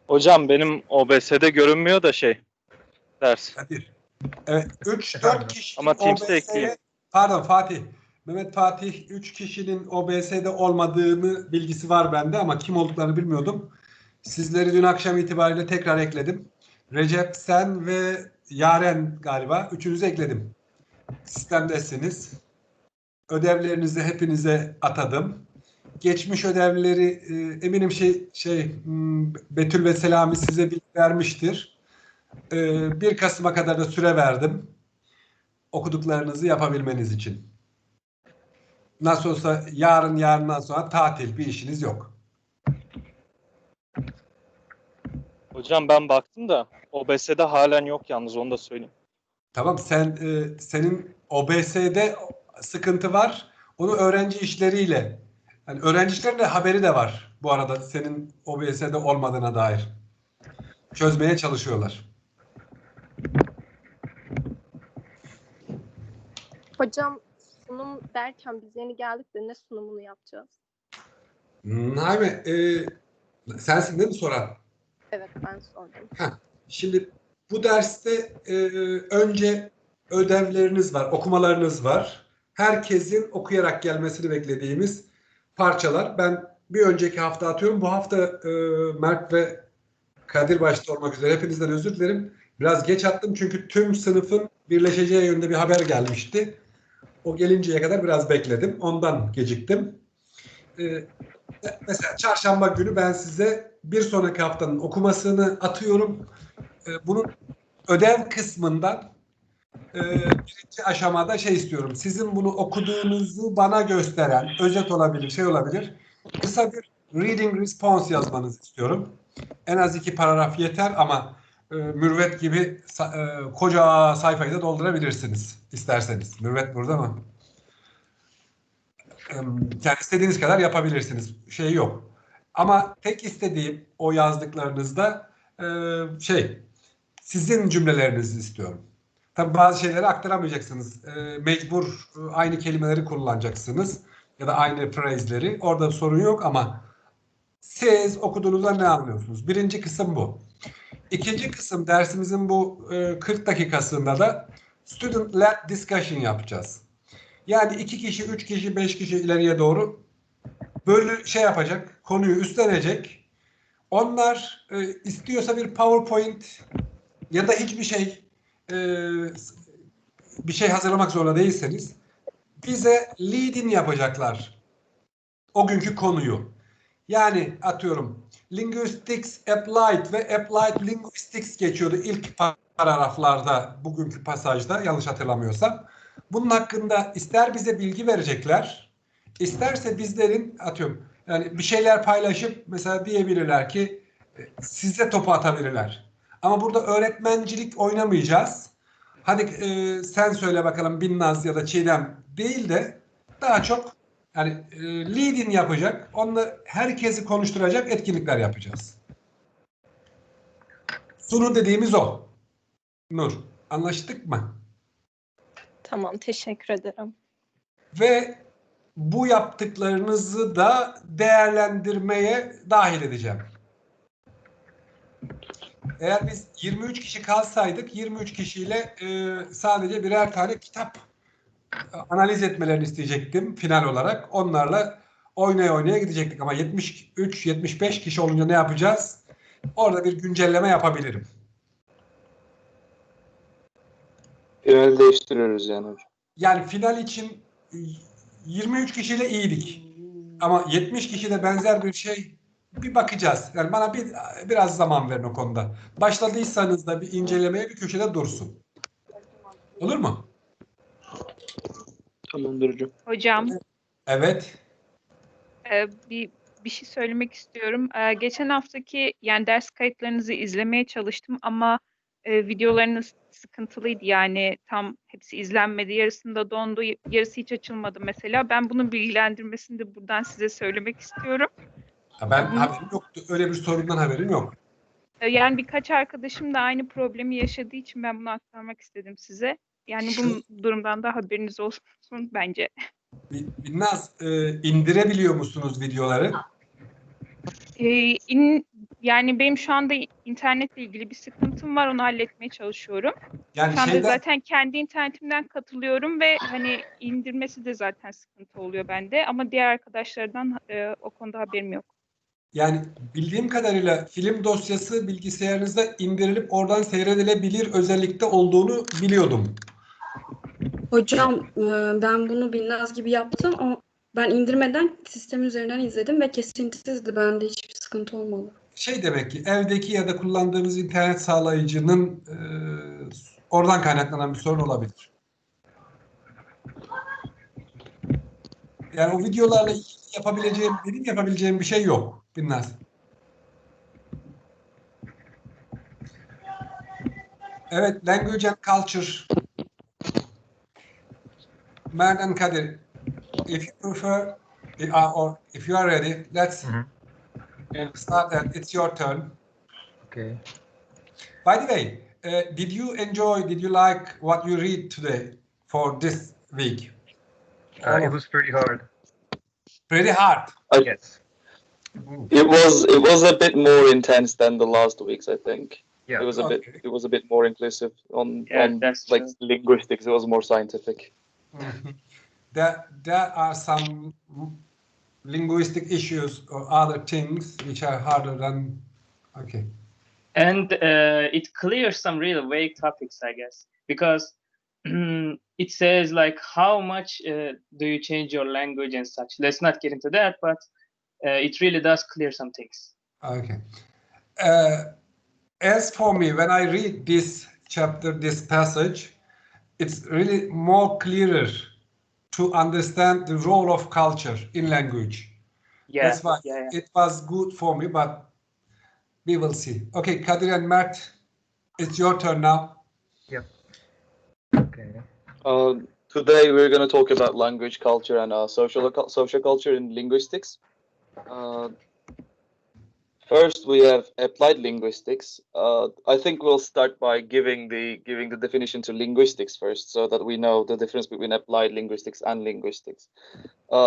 Hocam benim OBS'de görünmüyor da ders. Kadir. Evet, 3-4 Efendim? kişinin Ama Teams'te ekleyeyim. OBS'ye, pardon Fatih, Mehmet Fatih 3 kişinin OBS'de olmadığını bilgisi var bende ama kim olduklarını bilmiyordum. Sizleri dün akşam itibariyle tekrar ekledim. Recep, sen ve Yaren galiba üçünüzü ekledim. Sistemdesiniz. Ödevlerinizi hepinize atadım. Geçmiş ödevleri eminim Betül ve Selami size bilgi vermiştir. 1 Kasım'a kadar da süre verdim. Okuduklarınızı yapabilmeniz için. Nasıl olsa yarından sonra tatil, bir işiniz yok. Hocam ben baktım da OBS'de halen yok yalnız, onu da söyleyeyim. Tamam, senin OBS'de sıkıntı var. Onu öğrenci işleriyle, yani öğrenci işlerinin de haberi de var bu arada senin OBS'de olmadığına dair. Çözmeye çalışıyorlar. Hocam sunum derken biz yeni geldik de ne sunumunu yapacağız? Naime, sensin değil mi soran? Evet, ben sordum. Şimdi bu derste önce ödevleriniz var, okumalarınız var. Herkesin okuyarak gelmesini beklediğimiz parçalar. Ben bir önceki hafta atıyorum. Bu hafta Mert ve Kadir başta olmak üzere hepinizden özür dilerim. Biraz geç attım çünkü tüm sınıfın birleşeceği yönde bir haber gelmişti. O gelinceye kadar biraz bekledim. Ondan geciktim. Mesela çarşamba günü ben size bir sonraki haftanın okumasını atıyorum. Bunun ödev kısmından birinci aşamada istiyorum. Sizin bunu okuduğunuzu bana gösteren, özet olabilir, olabilir. Kısa bir reading response yazmanızı istiyorum. En az 2 paragraf yeter ama Mürvet gibi koca sayfayı da doldurabilirsiniz isterseniz. Mürvet burada mı? Yani istediğiniz kadar yapabilirsiniz. Yok. Ama tek istediğim o yazdıklarınızda sizin cümlelerinizi istiyorum. Tabii bazı şeyleri aktaramayacaksınız. Mecbur aynı kelimeleri kullanacaksınız. Ya da aynı phrase'leri. Orada sorun yok ama siz okuduğunuzda ne anlıyorsunuz? Birinci kısım bu. İkinci kısım dersimizin bu 40 dakikasında da student-led discussion yapacağız. Yani 2 kişi, 3 kişi, 5 kişi ileriye doğru yapacak, konuyu üstlenecek. Onlar istiyorsa bir PowerPoint ya da hiçbir bir şey hazırlamak zorunda değilseniz bize lead-in yapacaklar o günkü konuyu. Yani atıyorum linguistics applied ve applied linguistics geçiyordu ilk paragraflarda bugünkü pasajda yanlış hatırlamıyorsam. Bunun hakkında ister bize bilgi verecekler, isterse bizlerin yani bir şeyler paylaşıp mesela diyebilirler ki size topu atabilirler. Ama burada öğretmencilik oynamayacağız. Hadi sen söyle bakalım Binnaz ya da Çiğdem değil de daha çok yani lead-in yapacak, onunla herkesi konuşturacak etkinlikler yapacağız. Sunu dediğimiz o. Nur, anlaştık mı? Tamam, teşekkür ederim. Ve bu yaptıklarınızı da değerlendirmeye dahil edeceğim. Eğer biz 23 kişi kalsaydık 23 kişiyle sadece birer tane kitap analiz etmelerini isteyecektim final olarak. Onlarla oynaya gidecektik ama 73-75 kişi olunca ne yapacağız? Orada bir güncelleme yapabilirim. Final değiştiriyoruz yani hocam. Yani final için 23 kişiyle iyiydik. Ama 70 kişide benzer bir bakacağız. Yani bana biraz zaman verin o konuda. Başladıysanız da bir incelemeye bir köşede dursun. Olur mu? Tamamdır hocam. Hocam, Evet. bir şey söylemek istiyorum. Geçen haftaki yani ders kayıtlarınızı izlemeye çalıştım ama videolarınız sıkıntılıydı. Yani tam hepsi izlenmedi. Yarısında dondu, yarısı hiç açılmadı mesela. Ben bunun bilgilendirmesini de buradan size söylemek istiyorum. Haberim yoktu. Öyle bir sorundan haberim yok. Yani birkaç arkadaşım da aynı problemi yaşadığı için ben bunu aktarmak istedim size. Yani bu durumdan da haberiniz olsun bence. Binnaz, indirebiliyor musunuz videoları? Yani benim şu anda internetle ilgili bir sıkıntım var. Onu halletmeye çalışıyorum. Yani Şu anda şeyden zaten kendi internetimden katılıyorum ve hani indirmesi de zaten sıkıntı oluyor bende. Ama diğer arkadaşlardan o konuda haberim yok. yani bildiğim kadarıyla film dosyası bilgisayarınızda indirilip oradan seyredilebilir özellikte olduğunu biliyordum. Hocam ben bunu Binnaz gibi yaptım ama ben indirmeden sistem üzerinden izledim ve kesintisizdi. Bende hiçbir sıkıntı olmadı. Şey demek ki evdeki ya da kullandığınız internet sağlayıcının oradan kaynaklanan bir sorun olabilir. Yani o videolarla ilgili yapabileceğim bir şey yok. Binnaz. Evet, language and culture. Mert and Kadir, if you prefer, or if you are ready, let's start and it's your turn. Okay. By the way, did you like what you read today for this week? It was pretty hard. Pretty hard. Yes. It was a bit more intense than the last weeks, I think. Yeah. It was a bit more inclusive on that's like true. linguistics. It was more scientific. There are some linguistic issues or other things which are harder than. Okay. And it clears some really vague topics, I guess, because it says like how much do you change your language and such. Let's not get into that, but it really does clear some things. Okay. As for me, when I read this chapter, this passage, it's really more clearer to understand the role of culture in language. Yeah, That's why it was good for me, but we will see. Okay, Kadir and Mert, it's your turn now. Yep. Okay. Today we're going to talk about language, culture, and social culture in linguistics. First, we have applied linguistics. I think we'll start by giving the definition to linguistics first, so that we know the difference between applied linguistics and linguistics.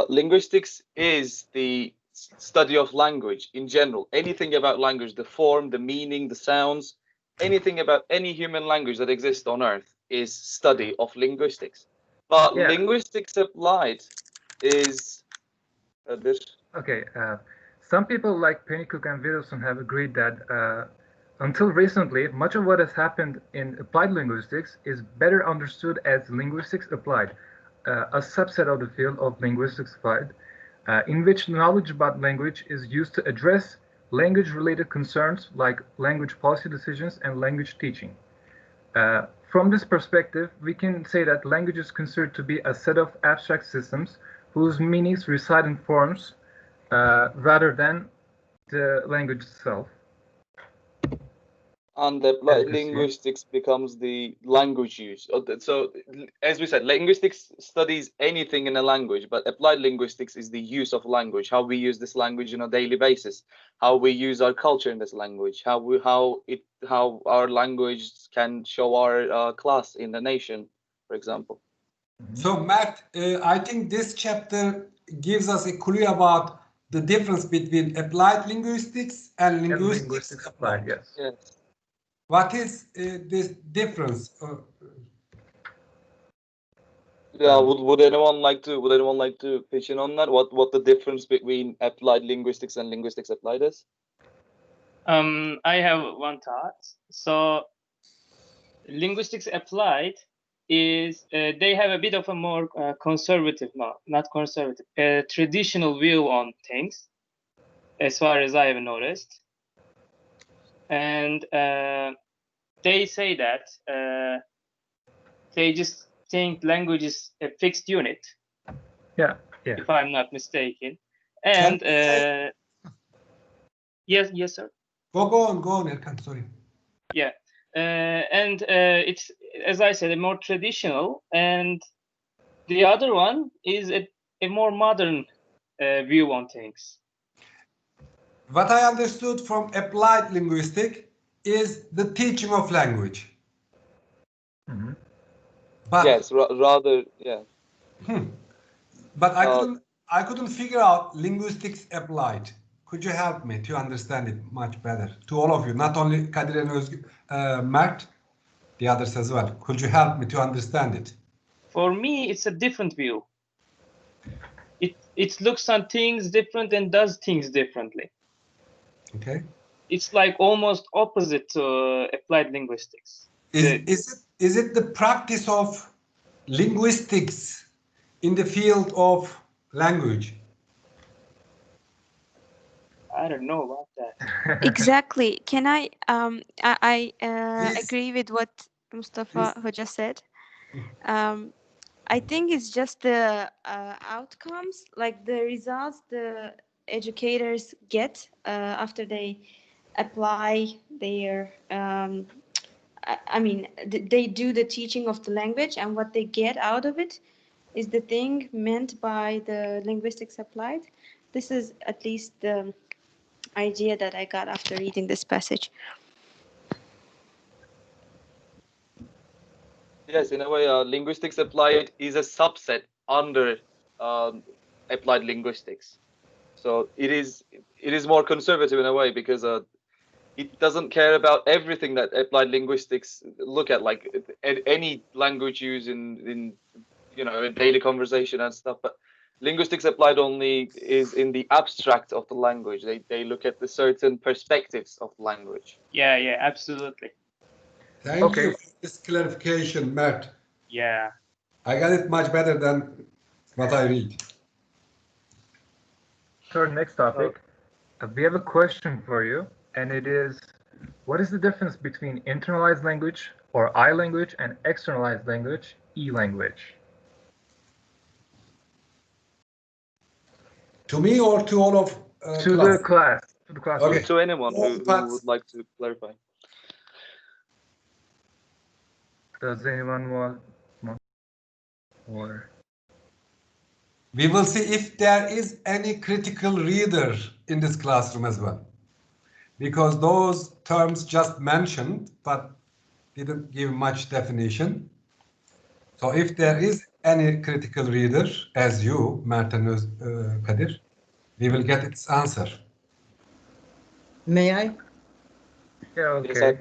Linguistics is the study of language in general. Anything about language, the form, the meaning, the sounds, anything about any human language that exists on Earth is study of linguistics. But Yeah. linguistics applied is Okay. Some people like Pennycook and Wilson have agreed that until recently, much of what has happened in applied linguistics is better understood as linguistics applied, a subset of the field of linguistics applied, in which knowledge about language is used to address language-related concerns like language policy decisions and language teaching. From this perspective, we can say that language is considered to be a set of abstract systems whose meanings reside in forms rather than the language itself. And applied linguistics becomes the language use. So, as we said, linguistics studies anything in a language, but applied linguistics is the use of language, how we use this language on a daily basis, how we use our culture in this language, how our language can show our class in the nation, for example. So, Matt, I think this chapter gives us a clue about the difference between applied linguistics and linguistics applied. Yes. Yes. What is this difference? Yeah. Would anyone like to pitch in on that? What the difference between applied linguistics and linguistics applied is? I have one thought. So, linguistics applied is they have a bit of a more conservative, not conservative, traditional view on things, as far as I have noticed. And they say that they just think language is a fixed unit. Yeah. If I'm not mistaken. And yes, sir. Go on, Erkan. Sorry. Yeah. And it's, as I said, a more traditional, and the other one is a more modern view on things. What I understood from applied linguistics is the teaching of language. Mm-hmm. But, yes, rather, yeah. But I couldn't figure out linguistics applied. could you help me to understand it much better? To all of you, not only Kadir and Özgür, Mert, the others as well. Could you help me to understand it? For me, it's a different view. It looks on things different and does things differently. Okay. It's like almost opposite to applied linguistics. Is it the practice of linguistics in the field of language? I don't know about that. Exactly. Can I Please. agree with what Mustafa Please. Hoca said? I think it's just the outcomes, like the results the educators get after they apply their I mean they do the teaching of the language, and what they get out of it is the thing meant by the linguistics applied. This is at least the idea that I got after reading this passage. Yes, in a way, linguistics applied is a subset under applied linguistics. So it is more conservative in a way because it doesn't care about everything that applied linguistics look at, like any language used in daily conversation and stuff. But linguistics applied only is in the abstract of the language. They look at the certain perspectives of language. Yeah, absolutely. Thank you for this clarification, Mert. Yeah. I got it much better than what I read. So our next topic, we have a question for you, and it is, what is the difference between internalized language, or I language, and externalized language, E language? To me or to all of to class? the class. To the class. Okay. To anyone who would like to clarify. Does anyone want or? We will see if there is any critical reader in this classroom as well. Because those terms just mentioned, but didn't give much definition. So if there is any critical reader, as you, Mert and Kadir, we will get its answer. May I? Yeah, okay. Yes,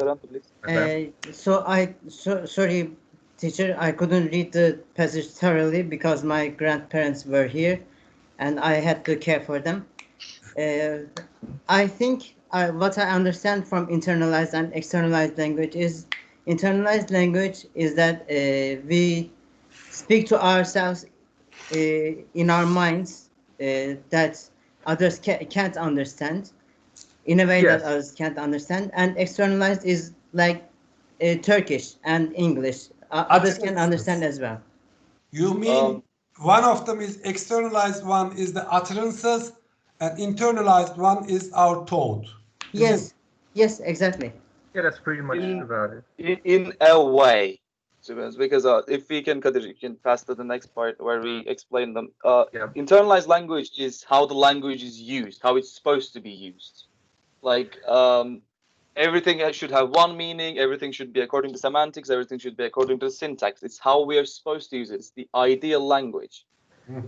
Sorry, teacher, I couldn't read the passage thoroughly because my grandparents were here and I had to care for them. I think what I understand from internalized and externalized language is that we speak to ourselves in our minds that others can't understand, in a way that others can't understand. And externalized is like Turkish and English. Others can understand as well. You mean one of them is externalized, one is the utterances, and internalized one is our thought? Yes, exactly. Yeah, that's pretty much about it. In a way, because if we can, Kadir, you can pass to the next part where we explain them. Internalized language is how the language is used, how it's supposed to be used. Like everything should have one meaning, everything should be according to semantics, everything should be according to syntax. It's how we are supposed to use it. It's the ideal language.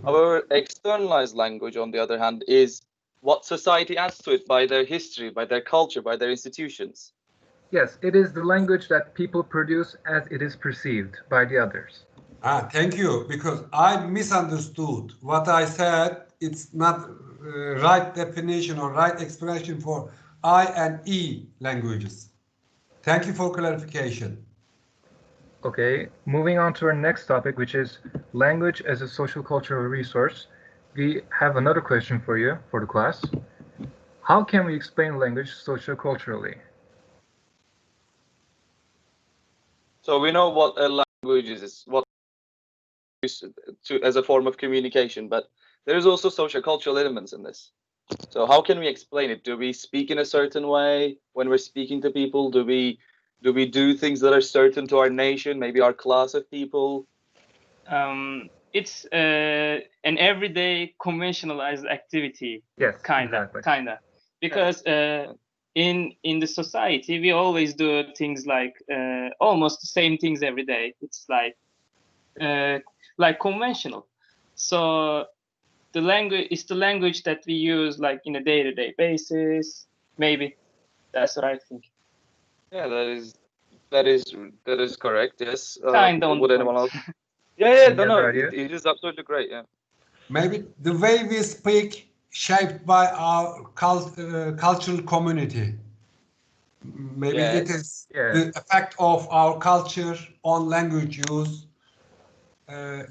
However, externalized language, on the other hand, is what society adds to it by their history, by their culture, by their institutions. Yes, it is the language that people produce as it is perceived by the others. Thank you, because I misunderstood what I said. It's not right definition or right expression for I and E languages. Thank you for clarification. Okay, moving on to our next topic, which is language as a social cultural resource. We have another question for you, for the class. How can we explain language socio-culturally? So we know what a language is, what as a form of communication, but there is also socio-cultural elements in this. So how can we explain it? Do we speak in a certain way when we're speaking to people? Do we do things that are certain to our nation, maybe our class of people? It's an everyday conventionalized activity. Yes, kinda. Because in the society, we always do things like almost the same things every day. It's like conventional. So the language is the language that we use like in a day-to-day basis. Maybe that's what I think. Yeah, that is correct. Yes. Kinda on Would the anyone point. else? Yeah, Any no, other it ideas? is absolutely great. Yeah. Maybe the way we speak shaped by our cultural community. Maybe it Yes. is Yeah. the effect of our culture on language use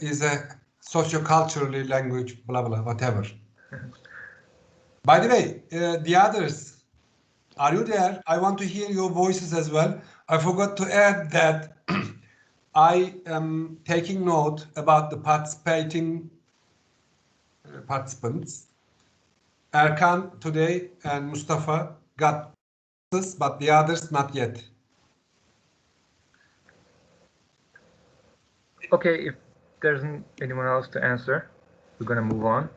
is a socio-culturally language, blah, blah, whatever. By the way, the others, are you there? I want to hear your voices as well. I forgot to add that I am taking note about the participating participants. Erkan today and Mustafa got this, but the others not yet. Okay, if there isn't anyone else to answer, we're going to move on.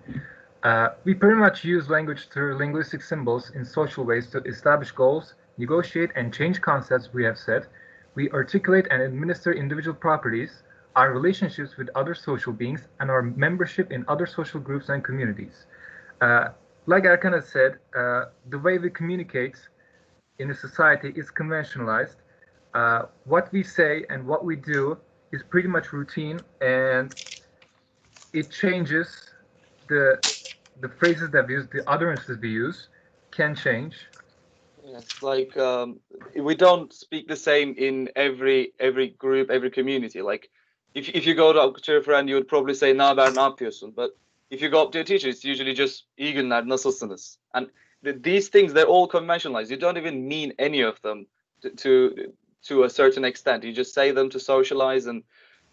We pretty much use language through linguistic symbols in social ways to establish goals, negotiate and change concepts we have said. We articulate and administer individual properties, our relationships with other social beings, and our membership in other social groups and communities. Like Erkan has said, the way we communicate in a society is conventionalized. What we say and what we do is pretty much routine, and it changes. The phrases that we use, the utterances we use, can change. Yes, like we don't speak the same in every group, every community. Like if you go to a friend, you would probably say "Ne haber, ne yapıyorsun?" But if you go up to a teacher, it's usually just "İyi günler, nasılsınız?" And these things, they're all conventionalized. You don't even mean any of them to a certain extent. You just say them to socialize and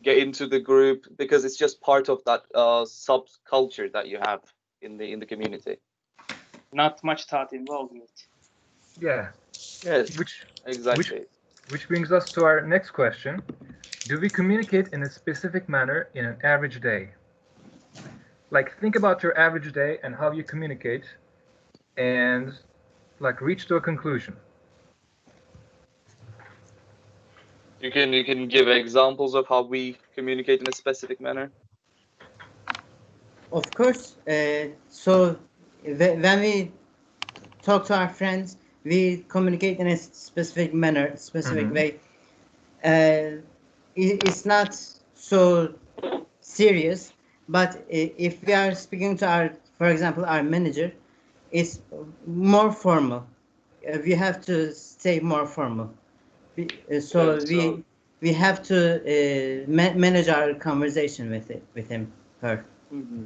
get into the group because it's just part of that subculture that you have in the community. Not much thought involved in it. Yeah. Yes. Which Exactly. which brings us to our next question. Do we communicate in a specific manner in an average day? Like, think about your average day and how you communicate, and like reach to a conclusion. You can give examples of how we communicate in a specific manner. Of course. So when we talk to our friends, we communicate in a specific manner, specific way. It's not so serious, but if we are speaking to our, for example, our manager, it's more formal. We have to stay more formal. We have to manage our conversation with him, her. Mm-hmm.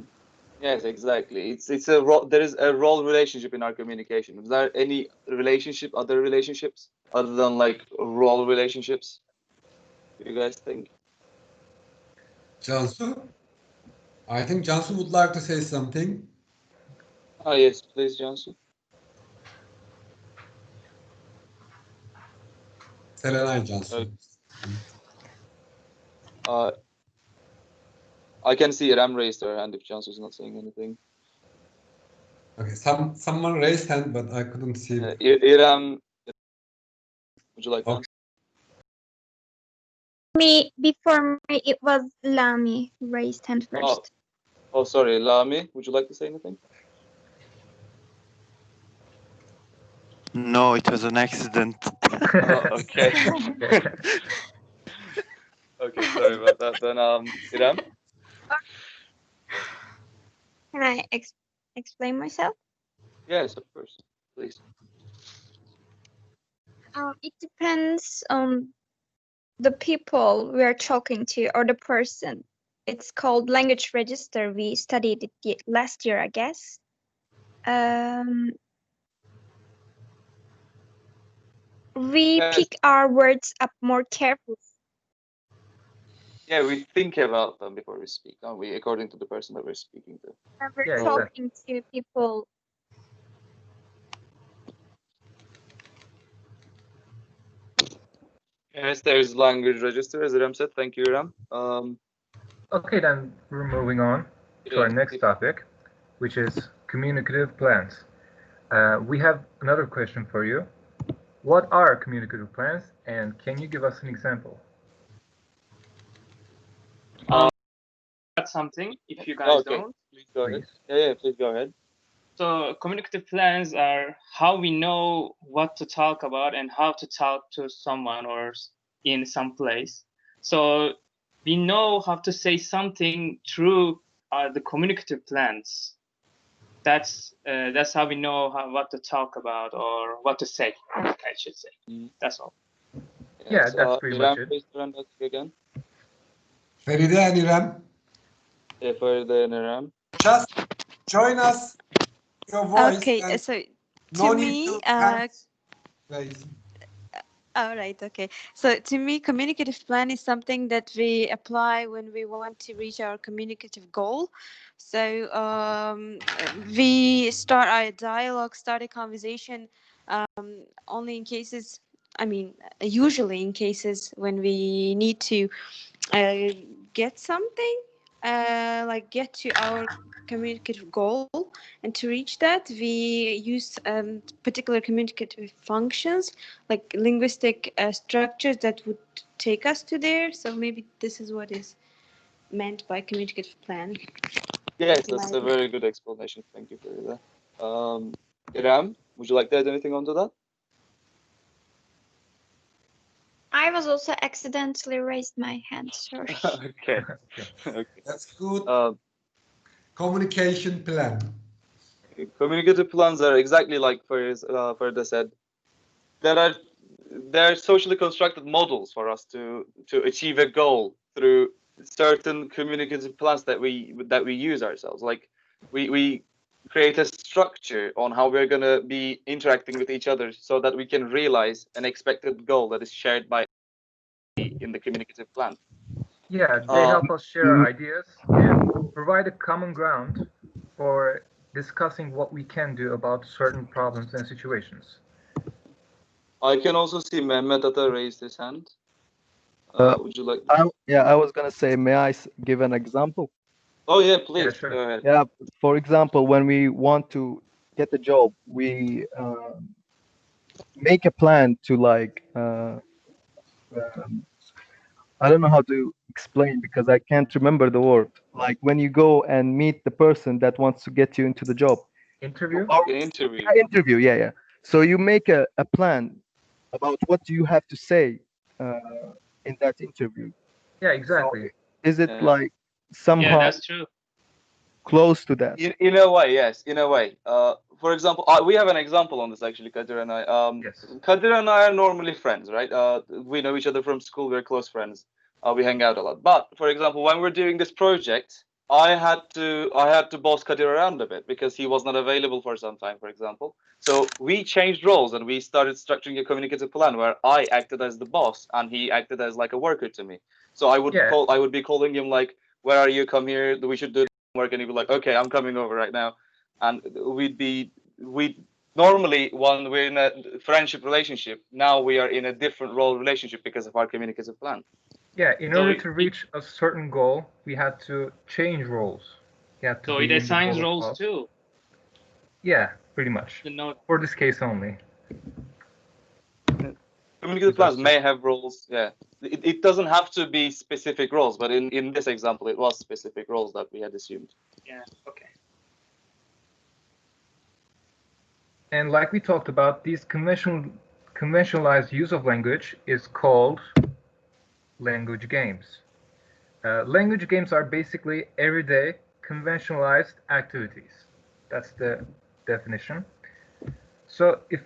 Yes, exactly. It's a there is a role relationship in our communication. Is there any other relationships other than like role relationships? Do you guys think? Cansu? I think Cansu would like to say something. Oh yes, please, Johnson. Selenay Cansu. I can see Ram raised her hand if Johnson is not saying anything. Okay, someone raised hand, but I couldn't see. Iram, would you like to answer? Before me, it was Lami who raised hand first. Oh, sorry, Lami, would you like to say anything? No, it was an accident. Okay. Okay, sorry about that. Then, Iram? Can I explain myself? Yes, of course. Please. It depends on the people we are talking to or the person. It's called language register. We studied it last year, I guess. We pick our words up more carefully. Yeah, we think about them before we speak, don't we? According to the person that we're speaking to. When we're talking to people. Yes, there's language register, as Iram said. Thank you, Iram. Okay, then we're moving on to our next topic, which is communicative plans. We have another question for you. What are communicative plans, and can you give us an example? something if you guys Okay, don't. please go ahead. Yeah, please go ahead. So communicative plans are how we know what to talk about and how to talk to someone or in some place. So we know how to say something through the communicative plans. That's how we know what to talk about or what to say, I should say. That's all. Yeah, that's pretty much it. Please turn back again. Feride and Irem, Feride and Irem. just join us, your voice. Okay, and so no to need me, to hands raise. all right, okay. So to me, communicative plan is something that we apply when we want to reach our communicative goal. So we start a dialogue, start a conversation only in cases, I mean, usually in cases when we need to get something, like get to our communicative goal, and to reach that we use particular communicative functions like linguistic structures that would take us to there. So maybe this is what is meant by communicative plan. Yes, that's a very good explanation. Thank you for that. Irem, would you like to add anything onto that? I was also accidentally raised my hand, sorry. Okay. That's good. Communication plan. Communicative plans are exactly like Ferda said. They're socially constructed models for us to achieve a goal through certain communicative plans that we use ourselves. Like we create a structure on how we're gonna be interacting with each other so that we can realize an expected goal that is shared by in the communicative plan. Yeah, they help us share ideas and provide a common ground for discussing what we can do about certain problems and situations. I can also see Mehmet Ata raised his hand. Would you like? I was gonna say, may I give an example? Oh yeah, please. Yeah, sure. Go ahead. Yeah, for example, when we want to get a job, we make a plan to I don't know how to explain because I can't remember the word. Like when you go and meet the person that wants to get you into the job. Interview? Interview. Yeah, interview, yeah. So you make a plan about what you have to say in that interview. Yeah, exactly. So is it like somehow Yeah, that's true. close to that? In a way, yes. In a way. For example, we have an example on this actually, Kadir and I. Yes. Kadir and I are normally friends, right? We know each other from school. We're close friends. We hang out a lot. But for example, when we're doing this project, I had to boss Kadir around a bit because he was not available for some time, for example. So we changed roles and we started structuring a communicative plan where I acted as the boss and he acted as like a worker to me. So I would be calling him like, "Where are you? Come here. We should do work," and he'd be like, "Okay, I'm coming over right now," and we normally when we're in a friendship relationship, now we are in a different role relationship because of our communicative plan. Yeah, in order to reach a certain goal, we had to change roles. So it assigns roles too. Yeah, pretty much. For this case only. Communicative plans may have roles. Yeah, it doesn't have to be specific roles, but in this example, it was specific roles that we had assumed. Yeah. Okay. And like we talked about, these conventionalized use of language is called language games. Language games are basically everyday conventionalized activities. That's the definition. So if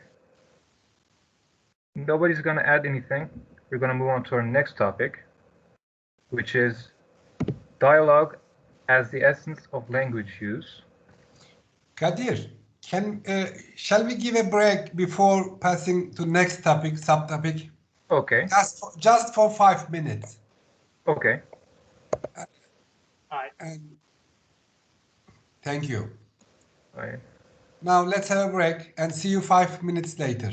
nobody's going to add anything, we're going to move on to our next topic, which is dialogue as the essence of language use. Kadir, shall we give a break before passing to next topic, subtopic? Okay. Just for 5 minutes. Okay. And thank you. All right. Now let's have a break and see you 5 minutes later.